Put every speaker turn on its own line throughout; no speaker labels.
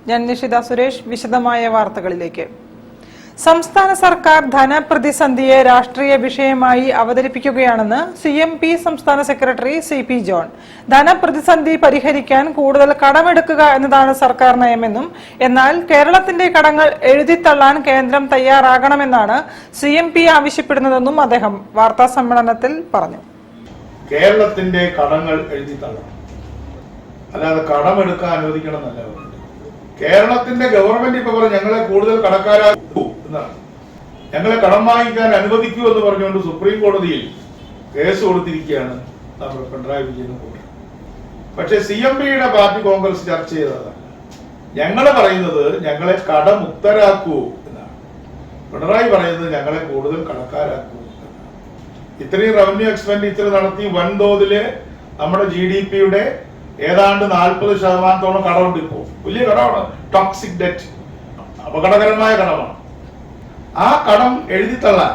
ഞാൻ നിഷിത സുരേഷ്. വിശദമായ വാർത്തകളിലേക്ക്. സംസ്ഥാന സർക്കാർ ധനപ്രതിസന്ധിയെ രാഷ്ട്രീയ വിഷയമായി അവതരിപ്പിക്കുകയാണെന്ന് CMP സംസ്ഥാന സെക്രട്ടറി CP ജോൺ. ധനപ്രതിസന്ധി പരിഹരിക്കാൻ കൂടുതൽ കടമെടുക്കുക എന്നതാണ് സർക്കാർ നയമെന്നും എന്നാൽ കേരളത്തിന്റെ കടങ്ങൾ എഴുതിത്തള്ളാൻ കേന്ദ്രം തയ്യാറാകണമെന്നാണ് CMP ആവശ്യപ്പെടുന്നതെന്നും അദ്ദേഹം വാർത്താ സമ്മേളനത്തിൽ പറഞ്ഞു.
കേരളത്തിന്റെ കടങ്ങൾ എഴുതിത്തള്ളണം, അല്ലാതെ കടമെടുക്കാൻ അനുവദിക്കണമെന്നല്ല. കേരളത്തിന്റെ ഗവൺമെന്റ് ഇപ്പൊ പറഞ്ഞു ഞങ്ങളെ കൂടുതൽ കടക്കാരാക്കൂ എന്നാണ്. ഞങ്ങളെ കടം വാങ്ങിക്കാൻ അനുവദിക്കൂ എന്ന് പറഞ്ഞുകൊണ്ട് സുപ്രീം കോടതിയിൽ കേസ് കൊടുത്തിരിക്കുകയാണ് നമ്മുടെ പിണറായി വിജയൻ. പക്ഷെ CMPയുടെ പാർട്ടി കോൺഗ്രസ് ചർച്ച ചെയ്തതാണ്. ഞങ്ങൾ പറയുന്നത് ഞങ്ങളെ കടമുക്തരാക്കൂ എന്നാണ്. പിണറായി പറയുന്നത് ഞങ്ങളെ കൂടുതൽ കടക്കാരാക്കൂ എന്നാണ്. ഇത്രയും റവന്യൂ എക്സ്പെൻഡിച്ചർ നടത്തി വൻതോതില് നമ്മുടെ GDPയുടെ ഏതാണ്ട് 40% കടമുണ്ട്. ഇപ്പോ വലിയ കടമാണ്, ടോക്സിക് ഡെറ്റ്, അപകടകരമായ കടമാണ്. ആ കടം എഴുതിത്തള്ളാൻ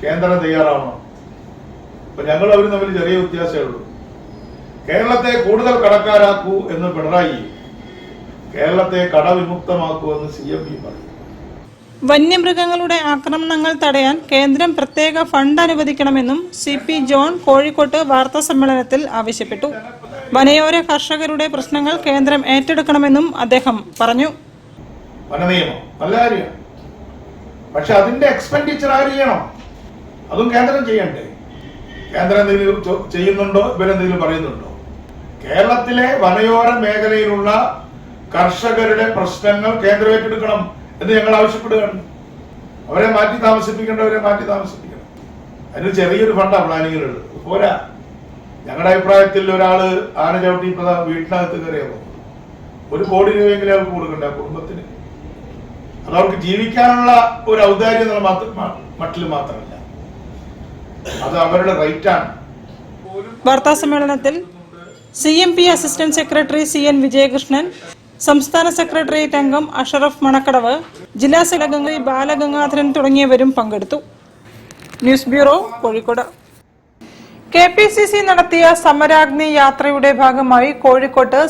കേന്ദ്രം തയ്യാറാവണം. അപ്പൊ ഞങ്ങൾ അവരും തമ്മിൽ ചെറിയ വ്യത്യാസമേ ഉള്ളൂ. കേരളത്തെ കൂടുതൽ കടക്കാരാക്കൂ എന്ന് പിണറായി, കേരളത്തെ കടവിമുക്തമാക്കൂ എന്ന് CMP പറയും.
വന്യമൃഗങ്ങളുടെ ആക്രമണങ്ങൾ തടയാൻ കേന്ദ്രം പ്രത്യേക ഫണ്ട് അനുവദിക്കണമെന്നും CP ജോൺ കോഴിക്കോട്ട് വാർത്താ സമ്മേളനത്തിൽ ആവശ്യപ്പെട്ടു. വനയോര കർഷകരുടെ പ്രശ്നങ്ങൾ കേന്ദ്രം ഏറ്റെടുക്കണമെന്നും അദ്ദേഹം പറഞ്ഞു.
വനനിയമം നല്ല കാര്യമാണ്, പക്ഷെ അതിന്റെ എക്സ്പെൻഡിച്ചർ ആര് ചെയ്യണം? അതും കേന്ദ്രം ചെയ്യണ്ടേ? കേന്ദ്രം എന്തെങ്കിലും ചെയ്യുന്നുണ്ടോ? ഇവരെന്തെങ്കിലും പറയുന്നുണ്ടോ? കേരളത്തിലെ വനയോര മേഖലയിലുള്ള കർഷകരുടെ പ്രശ്നങ്ങൾ കേന്ദ്രം ഏറ്റെടുക്കണം എന്ന് ഞങ്ങൾ ആവശ്യപ്പെടുകയാണ്. അവരെ മാറ്റി താമസിപ്പിക്കേണ്ടവരെ മാറ്റി താമസിപ്പിക്കണം. അതിന് ചെറിയൊരു ഫണ്ടാ പ്ലാനിങ്ങിലുള്ളത്, പോരാ. ഞങ്ങളുടെ അഭിപ്രായത്തിൽ ഒരാള് ആന ചവിട്ടി വീട്ടിനകത്ത് കയറിയാകും 1 കോടി രൂപയെങ്കിലും അവർക്ക് കൊടുക്കണ്ടേ ആ കുടുംബത്തിന്? അതവർക്ക് ജീവിക്കാനുള്ള ഒരു ഔദാര്യം എന്നുള്ള മട്ടിൽ മാത്രമല്ല, അത് അവരുടെ റൈറ്റാണ്.
വാർത്താ സമ്മേളനത്തിൽ CMP assistant secretary CN Vijayakrishnan, സംസ്ഥാന സെക്രട്ടേറിയറ്റ് അംഗം അഷറഫ് മണക്കടവ്, ജില്ലാ സെക്രട്ടറി ബാലഗംഗാധരൻ തുടങ്ങിയവരും പങ്കെടുത്തു. News bureau, Kozhikode. KPCC നടത്തിയ സമരാഗ്നി യാത്രയുടെ ഭാഗമായി കോഴിക്കോട്ട്